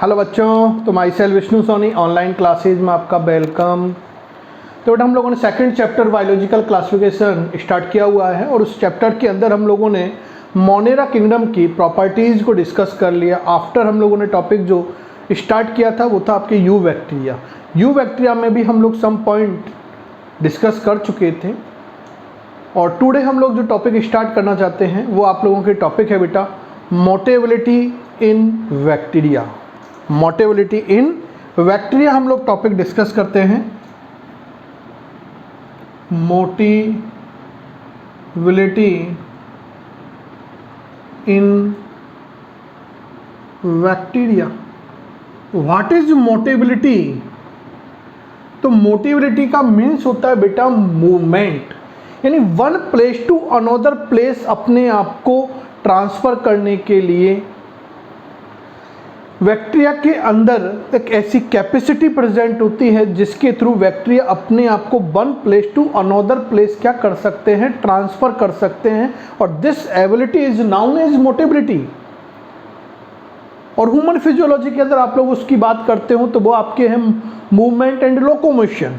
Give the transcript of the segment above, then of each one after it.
Hello बच्चों, तो myself Vishnu Soni online classes में आपका वेलकम। तो बेटा हम लोगों ने second chapter biological classification start किया हुआ है और उस चैप्टर के अंदर हम लोगों ने मोनेरा किंगडम की प्रॉपर्टीज़ को डिस्कस कर लिया। आफ्टर हम लोगों ने टॉपिक जो स्टार्ट किया था वो था आपके यू बैक्टीरिया। यू बैक्टीरिया में भी हम लोग सम पॉइंट डिस्कस कर चुके थे और टुडे हम लोग जो टॉपिक स्टार्ट करना चाहते हैं वो आप लोगों के टॉपिक है बेटा मोटेबिलिटी इन बैक्टीरिया। मोटेबिलिटी इन बैक्टीरिया हम लोग टॉपिक डिस्कस करते हैं। Motability in bacteria. What is motability? तो मोटेबिलिटी का मीन्स होता है बेटा मूवमेंट, यानी one place to another place अपने आप को ट्रांसफर करने के लिए बैक्टीरिया के अंदर एक ऐसी कैपेसिटी प्रेजेंट होती है जिसके थ्रू बैक्टीरिया अपने आप को one place to another place क्या कर सकते हैं, ट्रांसफर कर सकते हैं, और this ability is known as motability. और ह्यूमन फिजियोलॉजी के अंदर आप लोग उसकी बात करते हो तो वो आपके हैं मूवमेंट एंड लोकोमोशन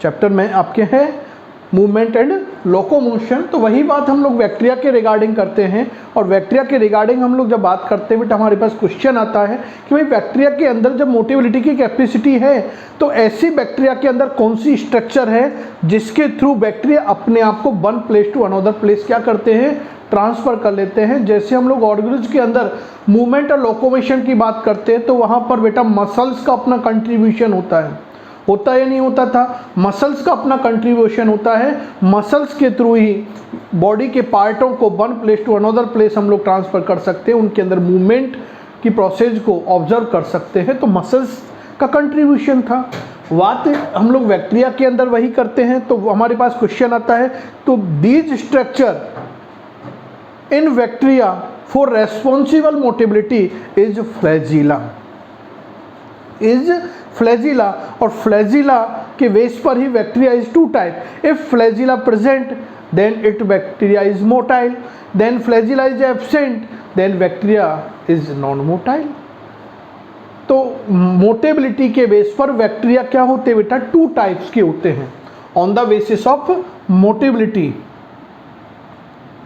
चैप्टर में आपके हैं मूवमेंट एंड लोकोमोशन। तो वही बात हम लोग बैक्टीरिया के रिगार्डिंग करते हैं और बैक्टीरिया के रिगार्डिंग हम लोग जब बात करते हैं बेटा हमारे पास क्वेश्चन आता है कि भाई बैक्टीरिया के अंदर जब मोटेबिलिटी की कैपेसिटी है तो ऐसी बैक्टीरिया के अंदर कौन सी स्ट्रक्चर है जिसके थ्रू बैक्टीरिया अपने आप को one place to another place क्या करते हैं, ट्रांसफ़र कर लेते हैं। जैसे हम लोग ऑर्गेनिज्म के अंदर मूवमेंट और लोकोमोशन की बात करते हैं तो वहाँ पर बेटा मसल्स का अपना कंट्रीब्यूशन होता है या नहीं होता था? मसल्स का अपना कंट्रीब्यूशन होता है। मसल्स के थ्रू ही बॉडी के पार्टों को one place to another place हम लोग ट्रांसफ़र कर सकते हैं, उनके अंदर मूवमेंट की प्रोसेस को ऑब्जर्व कर सकते हैं। तो मसल्स का कंट्रीब्यूशन था। बात हम लोग बैक्टीरिया के अंदर वही करते हैं। तो हमारे पास क्वेश्चन आता है तो these structure in bacteria for responsible motability is flagella. और फ्लैजिला के बेस पर ही bacteria is two type. If flagella present then it bacteria is motile, then flagella is absent then bacteria is non motile. तो motability के base पर bacteria क्या होते हैं बेटा, टू टाइप्स के होते हैं। On the basis of motability,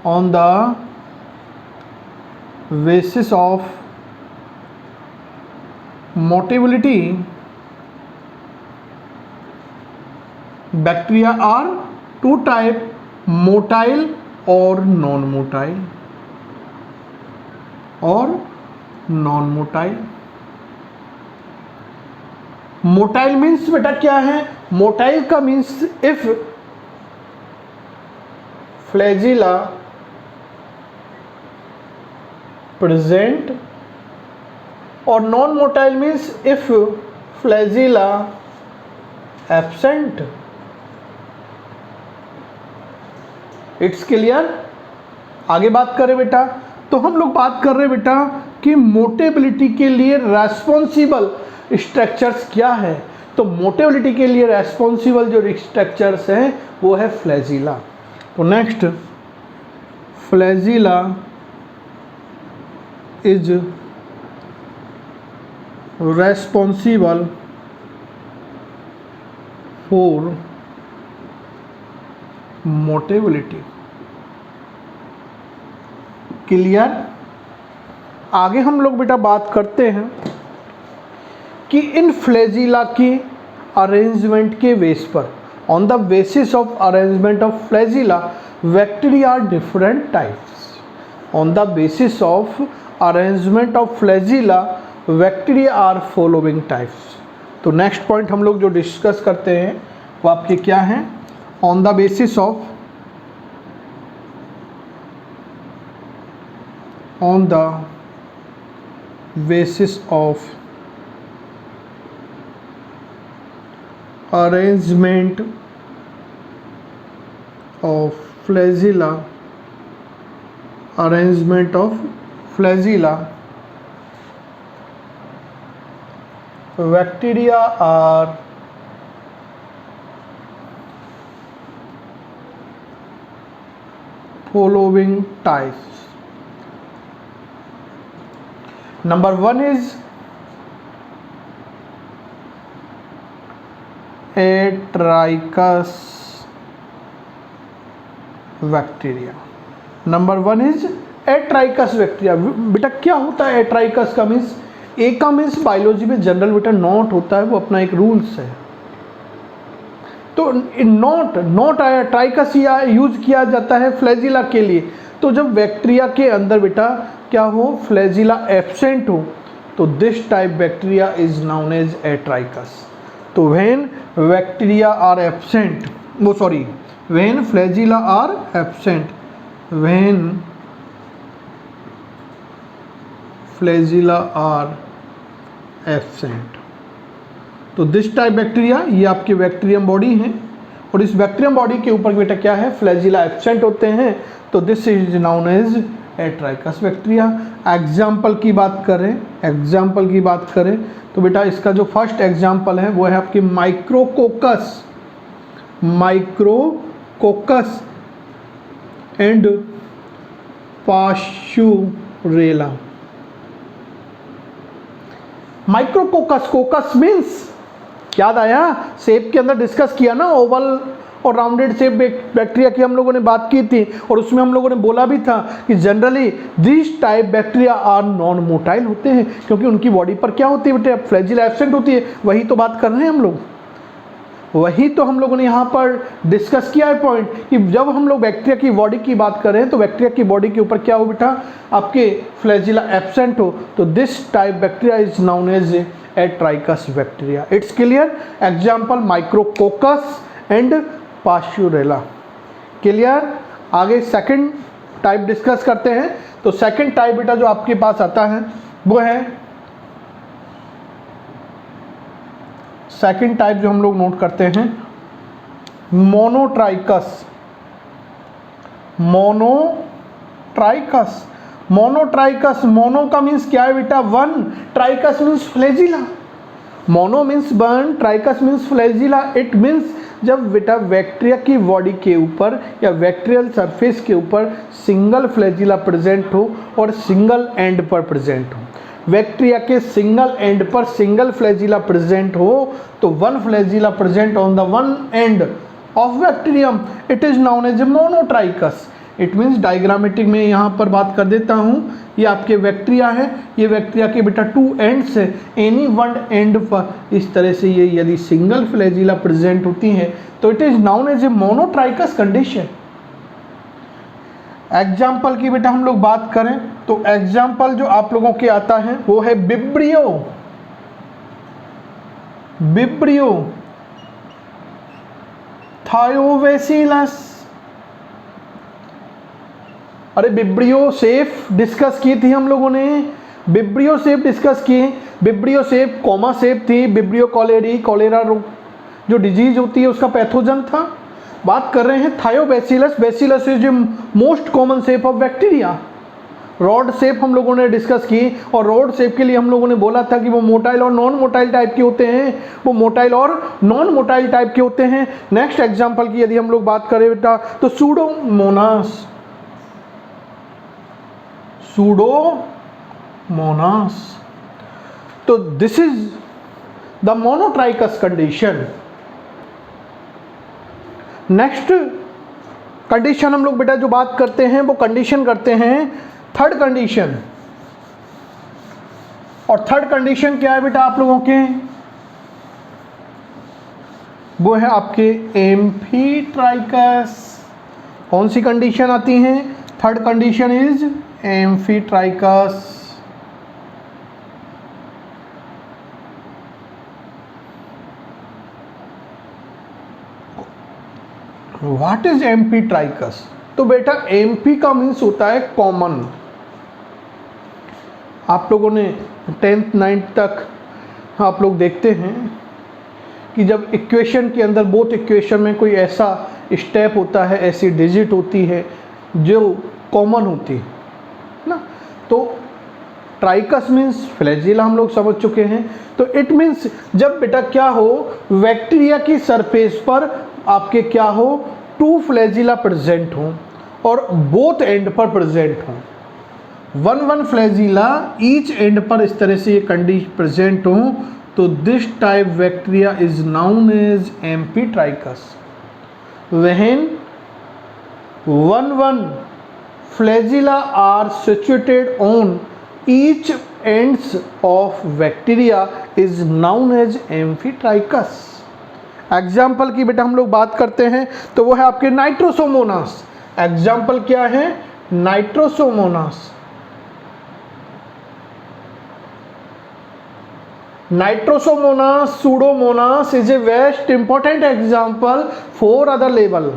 on the basis of motability bacteria are two type, motile और नॉन मोटाइल, मोटाइल मीन्स बेटा क्या है? मोटाइल का मीन्स इफ फ्लैजिला प्रेजेंट, और non motile means if flagella absent. It's clear? आगे बात करें बेटा तो हम लोग बात कर रहे हैं बेटा कि मोटेबिलिटी के लिए रेस्पॉन्सिबल स्ट्रक्चर्स क्या है। तो मोटेबिलिटी के लिए रेस्पॉन्सिबल जो स्ट्रक्चर्स हैं वो है फ्लैजिला। तो next, flagella is responsible for motability. Clear? आगे हम लोग बेटा बात करते हैं कि इन फ्लैजिला की अरेंजमेंट के बेस पर, on the basis of arrangement of flagella bacteria are different types. On the basis of arrangement of flagella bacteria are following types. तो नेक्स्ट पॉइंट हम लोग जो डिस्कस करते हैं वो आपके क्या हैं? On the basis of arrangement of flagella bacteria are following types. Number one is atrichous bacteria. Number 1 is atrichous bacteria. बेटा क्या होता है एट्राइकस का मीन्स? ए का मीन्स बायोलॉजी में जनरल बेटा नॉट होता है, वो अपना एक रूल्स है। तो नॉट आया ट्राइकस या यूज किया जाता है फ्लैजिला के लिए। तो जब बैक्टीरिया के अंदर बेटा क्या हो, फ्लैजिला एब्सेंट हो, तो this type bacteria is known as atrichous. तो when bacteria are absent, when flagella are absent, when flagella are absent, तो दिस टाइप बैक्टीरिया, ये आपकी बैक्टीरियम बॉडी है और इस बैक्टीरियम बॉडी के ऊपर बेटा क्या है, फ्लैजिला एब्सेंट होते हैं, तो this is known as atrichous bacteria. Example की बात करें तो बेटा इसका जो फर्स्ट एग्जाम्पल है वो है आपकी micrococcus and Pasteurella. Micrococcus, कोकस means याद आया, शेप के अंदर डिस्कस किया ना, ओवल और राउंडेड शेप बैक्टीरिया की हम लोगों ने बात की थी और उसमें हम लोगों ने बोला भी था कि generally this type bacteria are non motile होते हैं, क्योंकि उनकी बॉडी पर क्या होती है बेटे, फ्लैजिला एब्सेंट होती है। वही तो बात कर रहे हैं हम लोग, वही तो हम लोगों ने यहाँ पर डिस्कस किया है पॉइंट कि जब हम लोग बैक्टीरिया की बॉडी की बात करें तो बैक्टीरिया की बॉडी के ऊपर क्या हो बेटा, आपके फ्लैजिला एब्सेंट हो, तो this type bacteria is known as atrichous bacteria. It's clear. Example micrococcus and pasteurella. Clear. आगे सेकंड टाइप डिस्कस करते हैं। तो सेकंड टाइप बेटा जो आपके पास आता है वो है, सेकंड टाइप जो हम लोग नोट करते हैं, मोनोट्राइकस। मोनो का मीन्स क्या है बेटा, one, ट्राइकस means flagella. Mono means one, ट्राइकस means flagella. It means जब बेटा बैक्टीरिया की बॉडी के ऊपर या बैक्टीरियल सरफेस के ऊपर सिंगल फ्लैजिला प्रेजेंट हो और सिंगल एंड पर प्रेजेंट हो, बैक्टीरिया के सिंगल एंड पर सिंगल फ्लैजिला प्रेजेंट हो, तो one flagella present on the one end of bacterium, it is known as a monotrichous. It means diagrammatic में यहाँ पर बात कर देता हूँ, ये आपके बैक्टीरिया है, ये बैक्टीरिया के बेटा टू एंड्स है, एनी वन एंड पर इस तरह से ये यदि सिंगल फ्लैजिला प्रेजेंट होती है तो it is known as a monotrichous condition. Example की बेटा हम लोग बात करें तो एग्जाम्पल जो आप लोगों के आता है वो है विब्रियो थायोबैसिलस। अरे विब्रियो सेफ डिस्कस की थी हम लोगों ने, विब्रियो सेफ डिस्कस की। विब्रियो सेफ कोमा सेफ थी, विब्रियो कॉलेरा रोग जो डिजीज होती है उसका पैथोजन था। बात कर रहे हैं Thiobacillus. Bacillus is most common shape of bacteria. Rod shape हम लोगों ने डिस्कस की और रॉड शेप के लिए हम लोगों ने बोला था कि वो मोटाइल और नॉन मोटाइल टाइप के होते हैं, वो मोटाइल और नॉन मोटाइल टाइप के होते हैं। नेक्स्ट एग्जांपल की यदि हम लोग बात करें बेटा तो सूडोमोनास। तो this is the monotrichous condition. Next condition हम लोग बेटा जो बात करते हैं वो कंडीशन करते हैं थर्ड कंडीशन। और थर्ड कंडीशन क्या है बेटा आप लोगों के, वो है आपके एम्फीट्राइकस। कौन सी कंडीशन आती है, third condition is amphitrichous. What is amphitrichous? तो बेटा एम्फी का मीन्स होता है कॉमन। आप लोगों ने 10th 9th तक आप लोग देखते हैं कि जब इक्वेशन के अंदर बोथ इक्वेशन में कोई ऐसा स्टेप होता है, ऐसी डिजिट होती है जो कॉमन होती है ना, तो ट्राइकस मीन्स फ्लैजिला हम लोग समझ चुके हैं। तो इट मीन्स जब बेटा क्या हो, बैक्टीरिया की सरफेस पर आपके क्या हो, टू फ्लैजिला प्रेजेंट हो और बोथ एंड पर प्रेजेंट हो, वन फ्लैजिला ईच एंड पर इस तरह से ये कंडीशन प्रेजेंट हो, तो this type bacteria is known as amphitrichous. When one flagella are situated on each ends of bacteria is known as amphitrachus। Example की बेटा हम लोग बात करते हैं तो वो है आपके नाइट्रोसोमोनास। एग्जाम्पल क्या है? Nitrosomonas. Nitrosomonas, pseudomonas is a best important example for other level.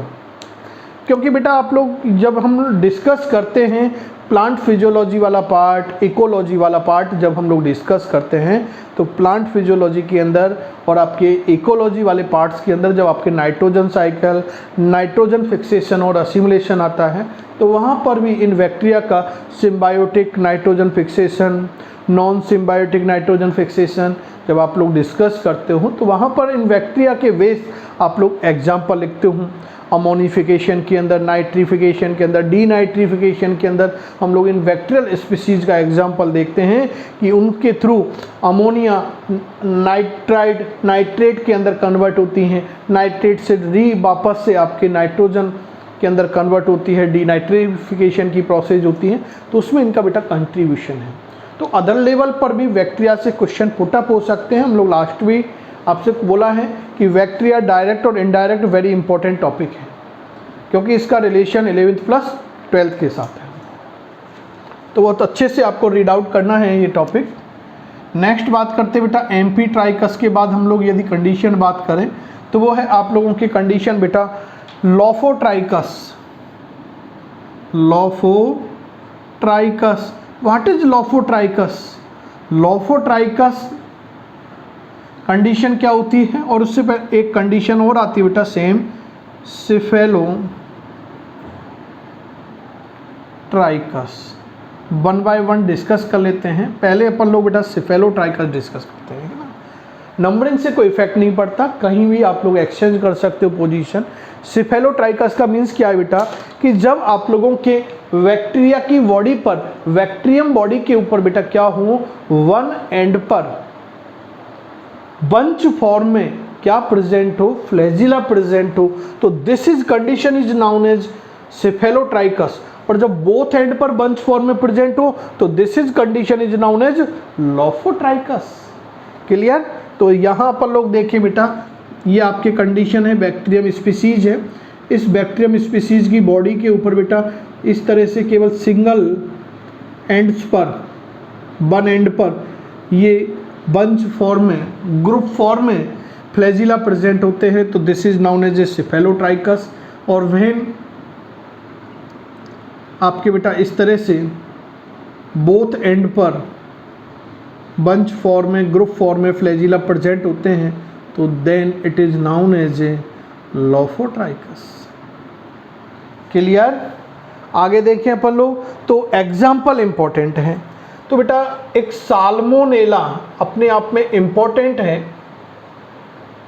क्योंकि बेटा आप लोग जब हम डिस्कस करते हैं प्लांट फिजियोलॉजी वाला पार्ट, इकोलॉजी वाला पार्ट जब हम लोग डिस्कस करते हैं तो प्लांट फिजियोलॉजी के अंदर और आपके इकोलॉजी वाले पार्ट्स के अंदर जब आपके नाइट्रोजन साइकिल, नाइट्रोजन फिक्सेशन और असिमुलेशन आता है तो वहाँ पर भी इन बैक्टीरिया का symbiotic nitrogen fixation, non symbiotic nitrogen fixation जब आप लोग डिस्कस करते हो तो वहाँ पर इन बैक्टीरिया के वेस्ट आप लोग एग्जाम्पल लिखते हो। अमोनिफिकेशन के अंदर, नाइट्रिफिकेशन के अंदर, डीनाइट्रिफिकेशन के अंदर हम लोग इन बैक्टीरियल स्पीसीज का एग्जाम्पल देखते हैं कि उनके थ्रू अमोनिया नाइट्रेट के अंदर कन्वर्ट होती हैं, नाइट्रेट से वापस से आपके नाइट्रोजन के अंदर कन्वर्ट होती है, डीनाइट्रिफिकेशन की प्रोसेस होती है, तो उसमें इनका बेटा कंट्रीब्यूशन है। तो अदर लेवल पर भी बैक्टीरिया से क्वेश्चन पुटअप हो सकते हैं। हम लोग लास्ट भी आपसे बोला है कि बैक्टीरिया डायरेक्ट और इनडायरेक्ट वेरी इंपॉर्टेंट टॉपिक है क्योंकि इसका रिलेशन 11th प्लस 12th के साथ है, तो बहुत अच्छे से आपको रीड आउट करना है ये टॉपिक। नेक्स्ट बात करते बेटा एम्फीट्राइकस के बाद हम लोग यदि कंडीशन बात करें तो वो है आप लोगों की कंडीशन बेटा lophotrichous. Lophotrichous, what is lophotrichous? Lophotrichous condition क्या होती है और उससे पहले एक कंडीशन और आती है बेटा same, cephalotrichous. One by one discuss कर लेते हैं। पहले अपन लोग बेटा सिफेलोट्राइकस डिस्कस करते हैं ना। नंबरिंग से कोई इफेक्ट नहीं पड़ता, कहीं भी आप लोग एक्सचेंज कर सकते हो पोजीशन। सिफेलोट्राइकस का मीन्स क्या है बेटा कि जब आप लोगों के बैक्टीरिया की बॉडी पर, बैक्टीरियम बॉडी के ऊपर बेटा क्या हो, वन एंड पर बंच फॉर्म में क्या प्रेजेंट हो, फ्लैजिला प्रेजेंट हो, तो this is condition is known as cephalotrichous. और जब बोथ एंड पर बंच फॉर्म में प्रेजेंट हो तो this is condition is known as lophotrichous. Clear? तो यहाँ पर लोग देखिए बेटा ये आपके कंडीशन है, बैक्टीरियम स्पीसीज है। इस बैक्टीरियम स्पीसीज की बॉडी के ऊपर बेटा इस तरह से केवल सिंगल एंड्स पर, वन एंड पर ये बंच फॉर्म में, ग्रुप फॉर्म में फ्लैजिला प्रेजेंट होते हैं, तो this is known as a cephalotrichous. और व्हेन आपके बेटा इस तरह से बोथ एंड पर बंच फॉर्म में, ग्रुप फॉर्म में फ्लैजिला प्रेजेंट होते हैं तो then it is known as a lophotrichous. Clear? आगे देखें अपन लोग तो एग्जाम्पल इंपॉर्टेंट है। तो बेटा एक साल्मोनेला अपने आप में इम्पॉर्टेंट है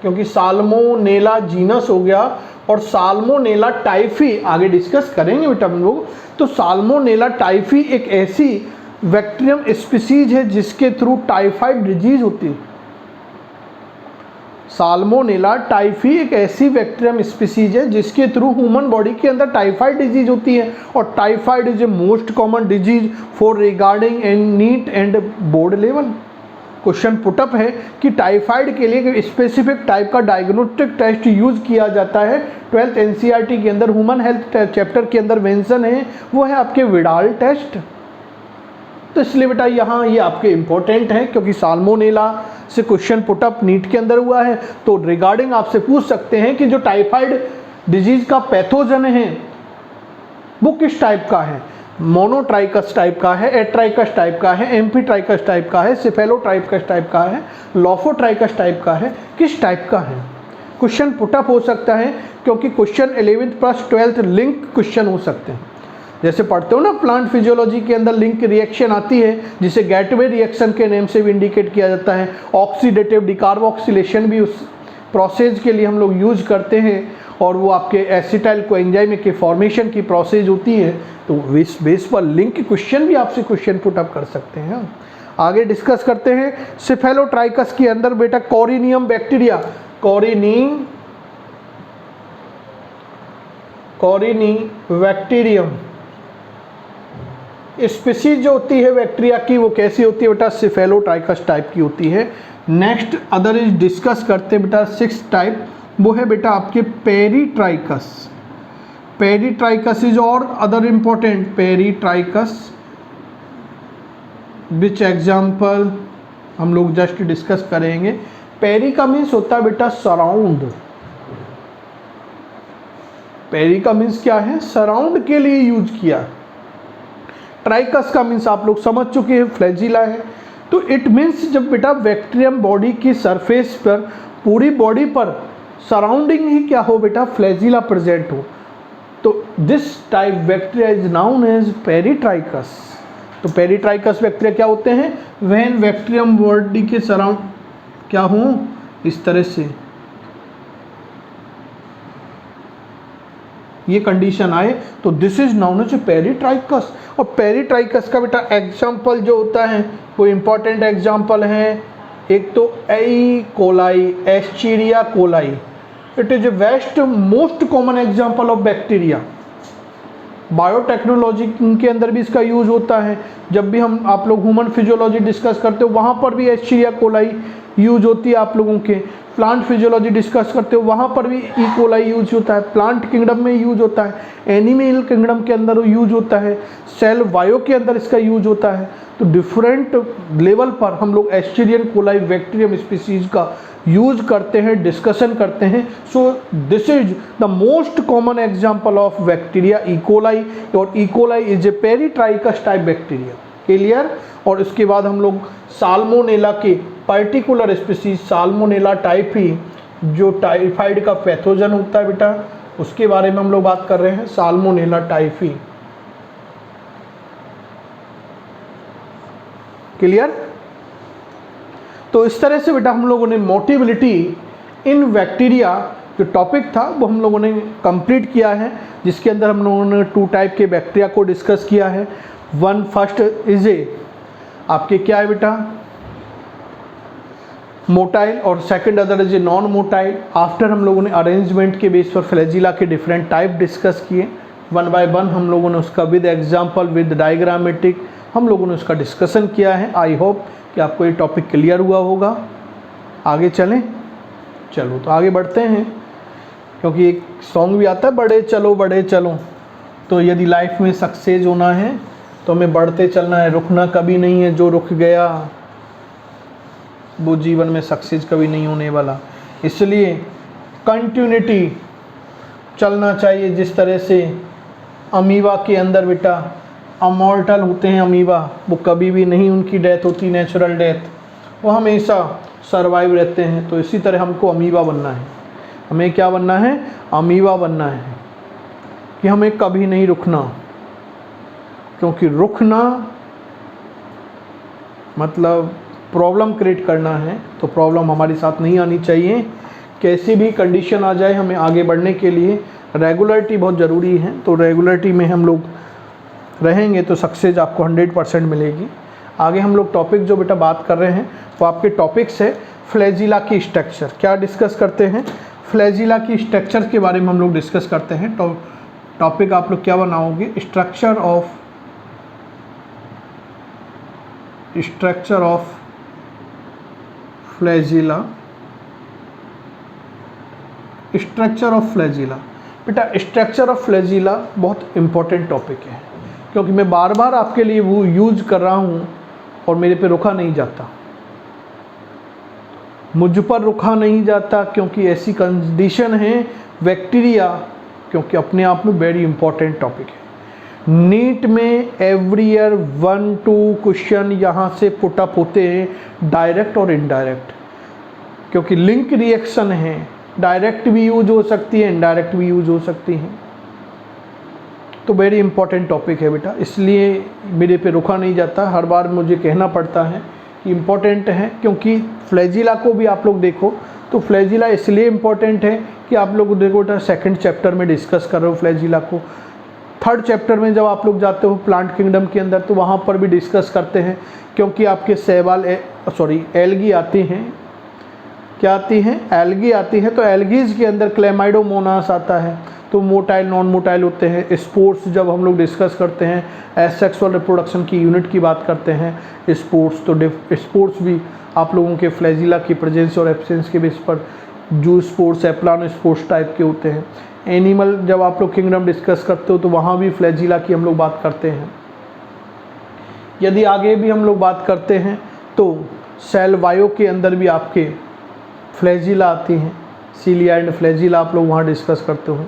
क्योंकि साल्मोनेला जीनस हो गया और साल्मोनेला टाइफी आगे डिस्कस करेंगे बेटा हम लोग। तो साल्मोनेला टाइफी एक ऐसी बैक्टीरियम स्पीसीज है जिसके थ्रू टाइफाइड डिजीज होती है। साल्मोनेला टाइफी एक ऐसी बैक्टीरियम स्पीसीज है जिसके थ्रू ह्यूमन बॉडी के अंदर टाइफाइड डिजीज होती है और typhoid is a most common disease for regarding and neat and board level. Question put up है कि टाइफाइड के लिए स्पेसिफिक टाइप का डायग्नोस्टिक टेस्ट यूज किया जाता है। 12th NCERT के अंदर ह्यूमन हेल्थ चैप्टर के अंदर मेंशन है, वो है आपके विडाल टेस्ट। तो इसलिए बेटा यहाँ ये आपके इम्पोर्टेंट है क्योंकि साल्मोनेला से क्वेश्चन पुटअप नीट के अंदर हुआ है। तो रिगार्डिंग आपसे पूछ सकते हैं कि जो टाइफाइड डिजीज का पैथोजन है वो किस टाइप का है, मोनोट्राइकस टाइप का है, एट्राइकस टाइप का है, एम्फीट्राइकस टाइप का है, सिफेलोट्राइकस टाइप का है, लोफोट्राइकस टाइप का है, किस टाइप का है। क्वेश्चन पुटअप हो सकता है क्योंकि question 11th plus 12th link question हो सकते हैं। जैसे पढ़ते हो ना प्लांट फिजियोलॉजी के अंदर लिंक रिएक्शन आती है जिसे गेटवे रिएक्शन के नेम से भी इंडिकेट किया जाता है। ऑक्सीडेटिव डिकार्बोक्सिलेशन भी उस प्रोसेस के लिए हम लोग यूज करते हैं। और वो आपके एसिटाइल कोएंजाइम के फॉर्मेशन की प्रोसेस होती है, तो इस बेस पर लिंक क्वेश्चन भी आपसे क्वेश्चन पुट अप कर सकते हैं। आगे डिस्कस करते हैं सिफेलोट्राइकस के अंदर बेटा कॉरिनियम बैक्टीरिया, कॉरिनी बैक्टीरियम स्पीसीज जो होती है बैक्टीरिया की वो कैसी होती है बेटा, सिफेलोट्राइकस टाइप की होती है। नेक्स्ट अदर इज डिस्कस करते हैं बेटा 6th टाइप, वो है बेटा आपके पेरीट्राइकस। पेरीट्राइकस इज और अदर इम्पोर्टेंट, पेरीट्राइकस विच एग्जाम्पल हम लोग जस्ट डिस्कस करेंगे। पेरी का मीन्स होता है बेटा सराउंड, पेरी का मीन्स क्या है, सराउंड के लिए यूज किया। ट्राइकस का मीन्स आप लोग समझ चुके हैं, फ्लैजिला है। तो इट मीन्स जब बेटा बैक्टीरियम बॉडी की सरफेस पर, पूरी बॉडी पर सराउंडिंग ही क्या हो बेटा, फ्लैजिला प्रेजेंट हो, तो this type bacteria is known as peritrichous. तो पेरीट्राइकस बैक्टीरिया क्या होते हैं, व्हेन बैक्टीरियम बॉडी के सराउंड क्या हो, इस तरह से ये कंडीशन आए तो this is known as peritrichous. और पेरीट्राइकस का बेटा एग्जाम्पल जो होता है वो इंपॉर्टेंट एग्जाम्पल हैं, एक तो E coli, Escherichia coli, it is a west most common example of bacteria. Biotechnology के अंदर भी इसका यूज होता है, जब भी हम आप लोग ह्यूमन फिजियोलॉजी डिस्कस करते हो वहाँ पर भी एस्चीरिया कोलाई यूज होती है आप लोगों के। प्लांट फिजियोलॉजी डिस्कस करते हो वहाँ पर भी ई कोलाई यूज होता है, प्लांट किंगडम में यूज होता है, एनिमल किंगडम के अंदर यूज होता है, सेल बायो के अंदर इसका यूज होता है। तो डिफरेंट लेवल पर हम लोग एस्चीरियन कोलाई बैक्टीरियम स्पीसीज का यूज करते हैं, डिस्कशन करते हैं। So this is the most common example of bacteria E coli, और E coli is a peritrichous type bacteria, clear. और इसके बाद हम लोग साल्मोनेला के पर्टिकुलर स्पीसीज साल्मोनेला टाइफी, जो टाइफाइड का पैथोजन होता है बेटा, उसके बारे में हम लोग बात कर रहे हैं, साल्मोनेला टाइफी, क्लियर। तो इस तरह से बेटा हम लोगों ने मोटिबिलिटी इन बैक्टीरिया जो टॉपिक था वो हम लोगों ने कंप्लीट किया है, जिसके अंदर हम लोगों ने 2 टाइप के बैक्टीरिया को डिस्कस किया है। वन फर्स्ट इज ए आपके क्या है बेटा, मोटाइल, और second other is a non motile. After हम लोगों ने अरेंजमेंट के बेस पर फ्लैजिला के डिफरेंट टाइप डिस्कस किए, 1 बाय 1 हम लोगों ने उसका विद एग्जाम्पल विद डायग्रामेटिक हम लोगों ने उसका डिस्कशन किया है। आई होप कि आपको ये टॉपिक क्लियर हुआ होगा। आगे चलें, चलो तो आगे बढ़ते हैं, क्योंकि एक सॉन्ग भी आता है बड़े चलो बड़े चलो। तो यदि लाइफ में सक्सेस होना है तो हमें बढ़ते चलना है, रुकना कभी नहीं है, जो रुक गया वो जीवन में सक्सेस कभी नहीं होने वाला। इसलिए कंटिन्यूटी चलना चाहिए, जिस तरह से अमीबा के अंदर बेटा अमॉर्टल होते हैं अमीबा, वो कभी भी नहीं उनकी डेथ होती नेचुरल डेथ, वो हमेशा सरवाइव रहते हैं। तो इसी तरह हमको अमीबा बनना है, हमें क्या बनना है, अमीबा बनना है, कि हमें कभी नहीं रुकना, क्योंकि रुकना मतलब प्रॉब्लम क्रिएट करना है, तो प्रॉब्लम हमारे साथ नहीं आनी चाहिए। कैसी भी कंडीशन आ जाए, हमें आगे बढ़ने के लिए रेगुलरिटी बहुत ज़रूरी है। तो रेगुलरिटी में हम लोग रहेंगे तो सक्सेस आपको 100% मिलेगी। आगे हम लोग टॉपिक जो बेटा बात कर रहे हैं वो आपके टॉपिक्स है फ्लैजिला की स्ट्रक्चर। क्या डिस्कस करते हैं, फ्लैजिला की स्ट्रक्चर के बारे में हम लोग डिस्कस करते हैं। टॉपिक आप लोग क्या बनाओगे, structure of flagella, structure of flagella. बेटा स्ट्रक्चर ऑफ फ्लैजिला बहुत इंपॉर्टेंट टॉपिक है, क्योंकि मैं बार बार आपके लिए वो यूज कर रहा हूँ और मेरे पे रुका नहीं जाता, मुझ पर रुका नहीं जाता, क्योंकि ऐसी कंडीशन है बैक्टीरिया, क्योंकि अपने आप में वेरी इंपॉर्टेंट टॉपिक है। नीट में एवरी ईयर 1-2 क्वेश्चन यहाँ से पुटअप होते हैं, डायरेक्ट और इनडायरेक्ट, क्योंकि लिंक रिएक्शन है, डायरेक्ट भी यूज हो सकती है, इनडायरेक्ट भी यूज हो सकती हैं। तो वेरी इंपॉर्टेंट टॉपिक है बेटा, इसलिए मेरे पे रुका नहीं जाता, हर बार मुझे कहना पड़ता है कि इम्पॉर्टेंट है। क्योंकि फ्लैजिला को भी आप लोग देखो तो फ्लैजिला इसलिए इम्पोर्टेंट है कि आप लोग देखो बेटा सेकंड चैप्टर में डिस्कस कर रहे हो फ्लैजिला को, थर्ड चैप्टर में जब आप लोग जाते हो प्लांट किंगडम के अंदर तो वहाँ पर भी डिस्कस करते हैं, क्योंकि आपके शैवाल एल्गी आती हैं, क्या आती हैं, एल्गी आती हैं। तो एल्गीज के अंदर क्लेमाइडोमोनास आता है, तो मोटाइल नॉन मोटाइल होते हैं। स्पोर्ट्स जब हम लोग डिस्कस करते हैं एसेक्सुअल रिप्रोडक्शन की यूनिट की बात करते हैं स्पोर्ट्स, तो स्पोर्ट्स भी आप लोगों के फ्लैजिला की प्रेजेंस और एब्सेंस के बेस पर जू स्पोर्ट्स एप्लानो स्पोर्ट्स टाइप के होते हैं। एनिमल जब आप लोग किंगडम डिस्कस करते हो तो वहाँ भी फ्लैजिला की हम लोग बात करते हैं। यदि आगे भी हम लोग बात करते हैं तो सेल वायो के अंदर भी आपके फ्लैजिला आती हैं, सीलिया एंड फ्लैजिला आप लोग वहाँ डिस्कस करते हो।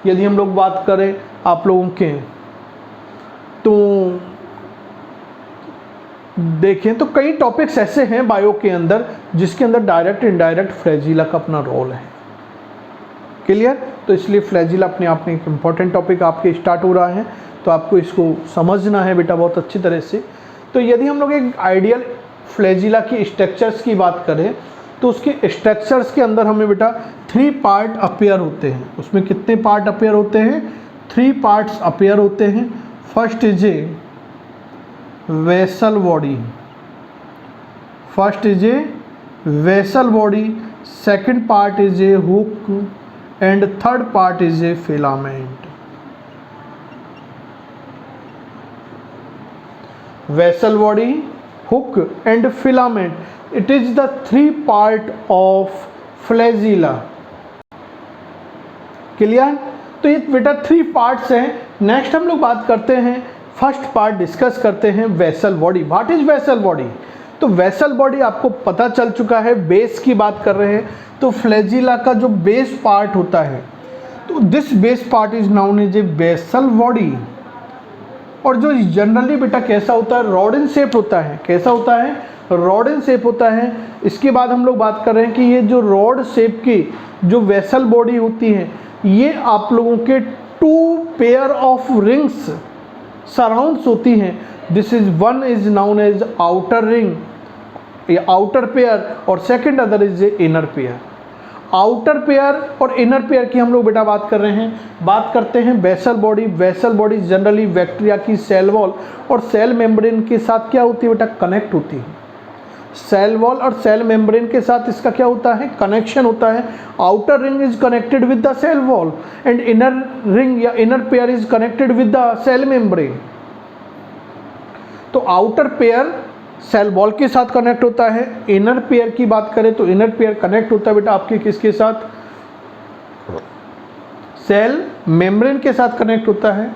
यदि हम लोग बात करें आप लोगों के तो देखें तो कई टॉपिक्स ऐसे हैं बायो के अंदर जिसके अंदर डायरेक्ट इनडायरेक्ट फ्लैजिला का अपना रोल है। क्लियर? तो इसलिए फ्लैजिला अपने आप में एक इम्पॉर्टेंट टॉपिक आपके स्टार्ट हो रहा है, तो आपको इसको समझना है बेटा बहुत अच्छी तरह से। तो यदि हम लोग एक आइडियल फ्लैजिला की स्ट्रक्चर्स की बात करें तो उसके स्ट्रक्चर्स के अंदर हमें बेटा 3 पार्ट अपेयर होते हैं। उसमें कितने पार्ट अपेयर होते हैं? 3 पार्ट्स अपेयर होते हैं। First is A basal body, first is A basal body, second part is a hook and third part is a filament. Vessel body, hook and filament, it is the 3 part of flagella। Clear? तो ये बेटा 3 parts हैं। Next हम लोग बात करते हैं, first part discuss करते हैं basal body. What is vessel body? तो वेसल बॉडी आपको पता चल चुका है, बेस की बात कर रहे हैं तो फ्लैजिला का जो बेस पार्ट होता है तो this base part is known as a basal body. और जो जनरली बेटा कैसा होता है? रॉड इन शेप होता है। कैसा होता है? रॉड इन शेप होता है। इसके बाद हम लोग बात कर रहे हैं कि ये जो रॉड शेप की जो वेसल बॉडी होती है ये आप लोगों के 2 पेयर ऑफ रिंग्स सराउंड्स होती हैं। This is one is known as outer ring, ये आउटर पेयर, और second other is a inner pair. Outer pair और इनर पेयर की हम लोग बेटा बात कर रहे हैं। बात करते हैं basal body. Basal body generally bacteria की सेल वॉल और सेल मेम्ब्रेन के साथ क्या होती है बेटा? कनेक्ट होती है। सेल वॉल और सेल मेम्ब्रेन के साथ इसका क्या होता है? कनेक्शन होता है। Outer ring is connected with the cell wall and inner ring या inner pair is connected with the cell membrane. तो आउटर पेयर सेल वॉल के साथ कनेक्ट होता है। इनर पेयर की बात करें तो इनर पेयर कनेक्ट होता है बेटा आपके किसके साथ? सेल मेम्ब्रेन के साथ कनेक्ट होता है।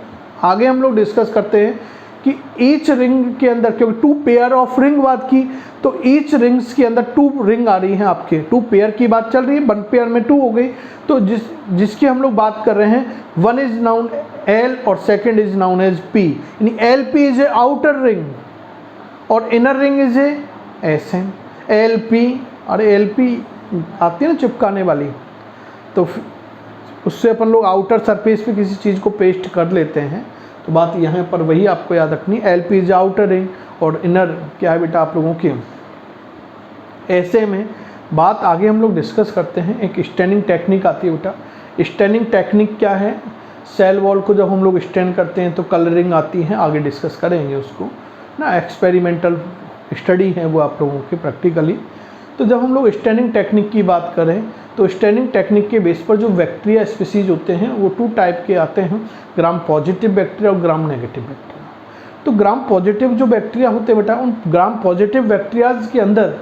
आगे हम लोग डिस्कस करते हैं कि ईच रिंग के अंदर, क्योंकि 2 पेयर ऑफ रिंग बात की तो ईच रिंग्स के अंदर 2 रिंग आ रही हैं आपके। 2 पेयर की बात चल रही है, 1 पेयर में 2 हो गई। तो जिसकी हम लोग बात कर रहे हैं, वन इज नाउन एल और second is known as P. यानी L P is a outer ring और inner ring is a S N. L P और एल पी आती है ना चिपकाने वाली, तो उससे अपन लोग आउटर सरफेस पे किसी चीज़ को पेस्ट कर लेते हैं। तो बात यहाँ पर वही आपको याद रखनी, L P is outer ring और इनर क्या है बेटा आप लोगों के ऐसे में। बात आगे हम लोग डिस्कस करते हैं। एक स्टैनिंग टेक्निक आती है बेटा। स्टैनिंग टेक्निक क्या है? सेल वॉल को जब हम लोग स्टैन करते हैं तो कलरिंग आती है, आगे डिस्कस करेंगे उसको ना। एक्सपेरिमेंटल स्टडी है वो आप लोगों के प्रैक्टिकली। तो जब हम लोग स्टैनिंग टेक्निक की बात करें तो स्टैनिंग टेक्निक के बेस पर जो बैक्टीरिया स्पीसीज होते हैं वो 2 टाइप के आते हैं, ग्राम पॉजिटिव बैक्टीरिया और ग्राम नेगेटिव बैक्टीरिया। तो ग्राम पॉजिटिव जो बैक्टीरिया होते हैं बेटा, उन ग्राम पॉजिटिव बैक्टीरियाज के अंदर,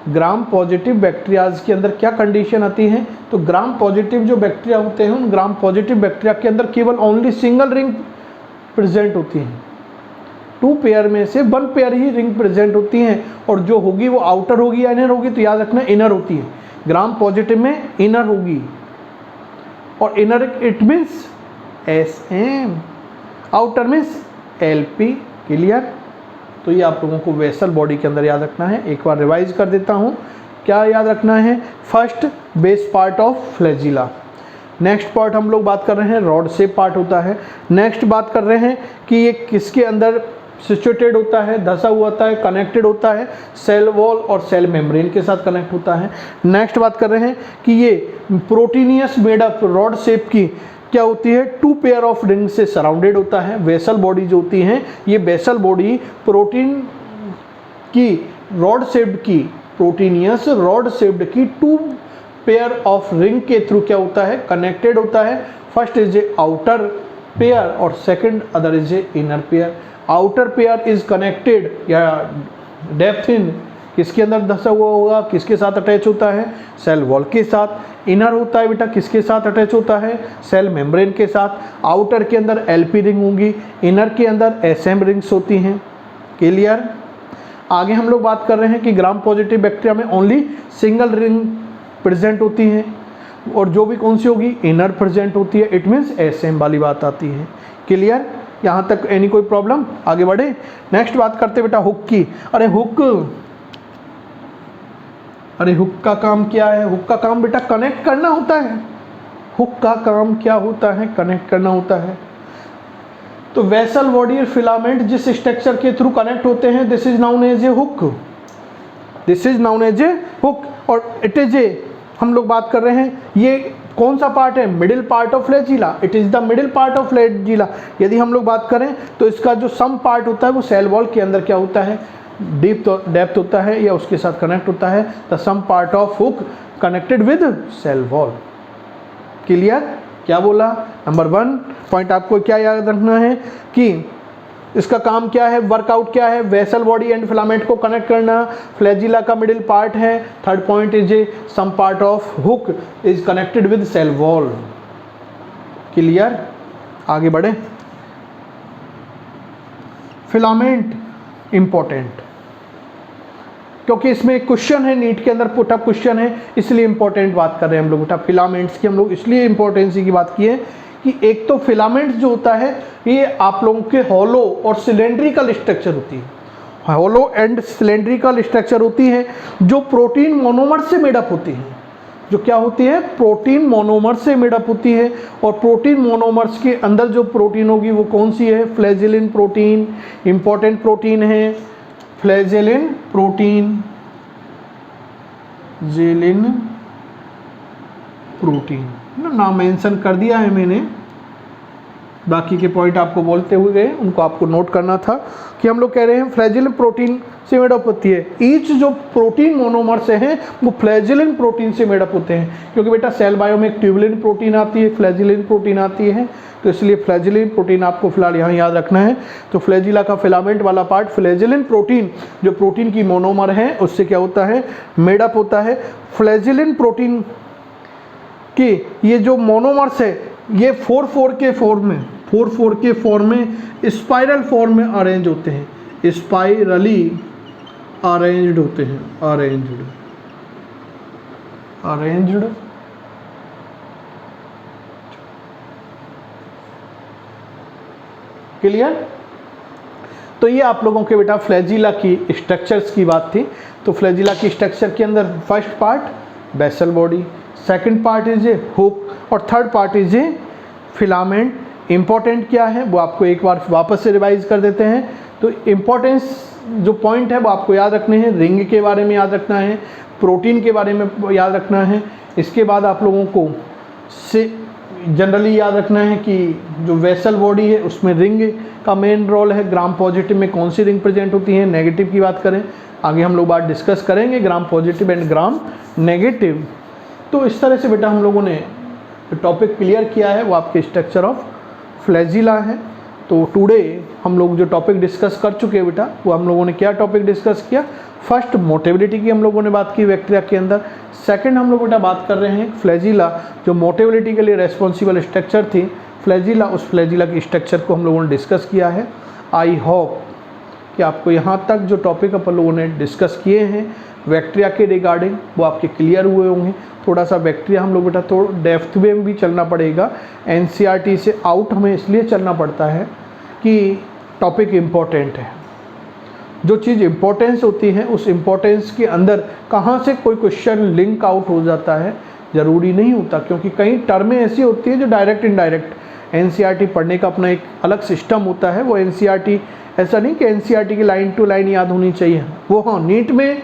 ग्राम पॉजिटिव बैक्टीरियाज के अंदर क्या कंडीशन आती है? तो ग्राम पॉजिटिव जो बैक्टीरिया होते हैं उन ग्राम पॉजिटिव बैक्टीरिया के अंदर केवल ओनली सिंगल रिंग प्रेजेंट होती है। 2 पेयर में से 1 पेयर ही रिंग प्रेजेंट होती हैं और जो होगी वो आउटर होगी या इनर होगी? तो याद रखना इनर होती है। ग्राम पॉजिटिव में इनर होगी और inner it means S M, outer means L P. Clear? तो ये आप लोगों को वेसल बॉडी के अंदर याद रखना है। एक बार रिवाइज कर देता हूँ, क्या याद रखना है? First base part of flagella. Next part हम लोग बात कर रहे हैं रॉड शेप पार्ट होता है। नेक्स्ट बात कर रहे हैं कि ये किसके अंदर सिचुएटेड होता है, धसा हुआ होता है, कनेक्टेड होता है सेल वॉल और सेल मेम्ब्रेन के साथ कनेक्ट होता है। नेक्स्ट बात कर रहे हैं कि ये प्रोटीनियस मेडअप रॉड शेप की क्या होती है, 2 पेयर ऑफ रिंग से सराउंडेड होता है। वेसल बॉडी जो होती हैं, ये वेसल बॉडी प्रोटीन की रॉड शेप्ड की, प्रोटीनियस रॉड शेप्ड की 2 पेयर ऑफ रिंग के थ्रू क्या होता है, कनेक्टेड होता है। First is a outer pair और second other is a inner pair. Outer pair is connected या डेप्थ इन किसके अंदर धसा हुआ होगा, किसके साथ अटैच होता है, सेल वॉल के साथ। इनर होता है बेटा किसके साथ अटैच होता है, सेल मेम्ब्रेन के साथ। आउटर के अंदर एलपी रिंग होंगी, इनर के अंदर एसएम रिंग्स होती हैं। क्लियर। आगे हम लोग बात कर रहे हैं कि ग्राम पॉजिटिव बैक्टीरिया में ओनली सिंगल रिंग प्रेजेंट होती है और जो भी कौन सी होगी, इनर प्रेजेंट होती है। इट मीन्स एसएम वाली बात आती है। क्लियर, यहाँ तक एनी कोई प्रॉब्लम? आगे बढ़े। नेक्स्ट बात करते बेटा हुक की। अरे हुक का काम क्या है? हुक का काम बेटा कनेक्ट करना होता है। हुक का काम क्या होता है, कनेक्ट करना होता है। तो वेसल बॉडी और फिलामेंट जिस स्ट्रक्चर के थ्रू कनेक्ट होते हैं, this is known as a hook, this is known as a hook. और इट इज ए, हम लोग बात कर रहे हैं, ये कौन सा पार्ट है, middle part of flagella. It is the middle part of flagella. यदि हम लोग बात करें तो इसका जो सम पार्ट होता है वो सेल वॉल के अंदर क्या होता है, डेप्थ होता है या उसके साथ कनेक्ट होता है। The some part of hook connected with cell wall. Clear, क्या बोला? नंबर 1 पॉइंट आपको क्या याद रखना है कि इसका काम क्या है, वर्कआउट क्या है, वेसल बॉडी एंड फिलामेंट को कनेक्ट करना, फ्लैजिला का मिडिल पार्ट है। Third point is a some part of hook is connected with cell wall. Clear, आगे बढ़े। फिलामेंट इंपॉर्टेंट, क्योंकि इसमें एक क्वेश्चन है, नीट के अंदर पुटअप क्वेश्चन है, इसलिए इंपॉर्टेंट बात कर रहे हैं हम लोग बेटा। फिलामेंट्स की हम लोग इसलिए इंपॉर्टेंसी की बात की है कि एक तो फिलामेंट्स जो होता है ये आप लोगों के हॉलो और सिलेंड्रिकल स्ट्रक्चर होती है, हॉलो एंड सिलेंड्रिकल स्ट्रक्चर होती है जो प्रोटीन मोनोमर से मेडअप होती है। जो क्या होती है, प्रोटीन मोनोमर से मेडअप होती है। और प्रोटीन मोनोमर्स के अंदर जो प्रोटीन होगी वो कौन सी है, फ्लैजिलिन प्रोटीन इंपॉर्टेंट प्रोटीन है। फ्लैजिलिन प्रोटीन, जेलिन प्रोटीन नाम मेंशन कर दिया है मैंने, बाकी के पॉइंट आपको बोलते हुए गए, उनको आपको नोट करना था कि हम लोग कह रहे हैं फ्लैजिलिन प्रोटीन से मेडअप होती है। ईच जो प्रोटीन मोनोमर से हैं वो फ्लैजिलिन प्रोटीन से मेडअप होते हैं, क्योंकि बेटा सेल बायो में एक ट्यूबुलिन प्रोटीन आती है, फ्लैजिलिन प्रोटीन आती है, तो इसलिए फ्लैजिलिन प्रोटीन आपको फिलहाल यहाँ याद रखना है। तो फ्लैजिला का फिलामेंट वाला पार्ट फ्लैजिलिन प्रोटीन जो प्रोटीन की मोनोमर है उससे क्या होता है, मेडअप होता है। फ्लैजिलिन प्रोटीन की ये जो मोनोमर्स है ये 4-4 के फॉर्म में स्पाइरल फॉर्म में अरेंज होते हैं, स्पाइरली अरेंज्ड होते हैं, अरेंज्ड। क्लियर। तो ये आप लोगों के बेटा फ्लैजिला की स्ट्रक्चर्स की बात थी। तो फ्लैजिला की स्ट्रक्चर के अंदर first part basal body, second part is a hook और third part is a filament. Important क्या है वो आपको एक बार वापस से रिवाइज कर देते हैं। तो इम्पोर्टेंस जो पॉइंट है वो आपको याद रखने हैं, रिंग के बारे में याद रखना है, प्रोटीन के बारे में याद रखना है। इसके बाद आप लोगों को से जनरली याद रखना है कि जो वेसल बॉडी है उसमें रिंग का मेन रोल है। ग्राम पॉजिटिव में कौन सी रिंग प्रेजेंट होती है, नेगेटिव की बात करें, आगे हम लोग बात डिस्कस करेंगे gram positive and gram negative. तो इस तरह से बेटा हम लोगों ने टॉपिक क्लियर किया है, वो आपके स्ट्रक्चर ऑफ फ्लैजिला है। तो टुडे हम लोग जो टॉपिक डिस्कस कर चुके हैं बेटा, वो हम लोगों ने क्या टॉपिक डिस्कस किया, फर्स्ट मोटेबिलिटी की हम लोगों ने बात की बैक्टीरिया के अंदर। सेकंड हम लोग बेटा बात कर रहे हैं फ्लैजिला जो मोटेबिलिटी के लिए रेस्पॉन्सिबल स्ट्रक्चर थी, फ्लैजिला, उस फ्लैजिला की स्ट्रक्चर को हम लोगों ने डिस्कस किया है। आई होप कि आपको यहाँ तक जो टॉपिक अपन लोगों ने डिस्कस किए हैं बैक्टीरिया के रिगार्डिंग वो आपके क्लियर हुए होंगे। थोड़ा सा बैक्टीरिया हम लोग बेटा थोड़ा डेप्थ में भी चलना पड़ेगा, एनसीईआरटी से आउट हमें इसलिए चलना पड़ता है कि टॉपिक इम्पोर्टेंट है। जो चीज़ इम्पोर्टेंस होती है उस इम्पोर्टेंस के अंदर कहाँ से कोई क्वेश्चन लिंक आउट हो जाता है ज़रूरी नहीं होता, क्योंकि कई टर्में ऐसी होती है जो डायरेक्ट इनडायरेक्ट, एनसीईआरटी पढ़ने का अपना एक अलग सिस्टम होता है। वो एनसीईआरटी ऐसा नहीं कि एनसीईआरटी की लाइन टू लाइन याद होनी चाहिए, वो हाँ नीट में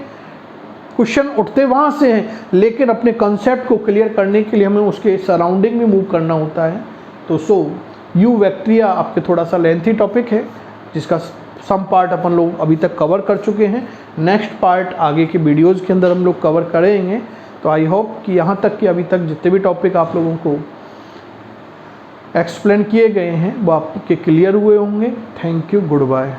क्वेश्चन उठते वहाँ से हैं, लेकिन अपने कंसेप्ट को क्लियर करने के लिए हमें उसके सराउंडिंग में मूव करना होता है। तो यू बैक्टीरिया आपके थोड़ा सा लेंथी टॉपिक है, जिसका सम पार्ट अपन लोग अभी तक कवर कर चुके हैं। नेक्स्ट पार्ट आगे के वीडियोज़ के अंदर हम लोग कवर करेंगे। तो आई होप कि यहाँ तक कि अभी तक जितने भी टॉपिक आप लोगों को एक्सप्लेन किए गए हैं वो आपके क्लियर हुए होंगे। Thank you, good bye.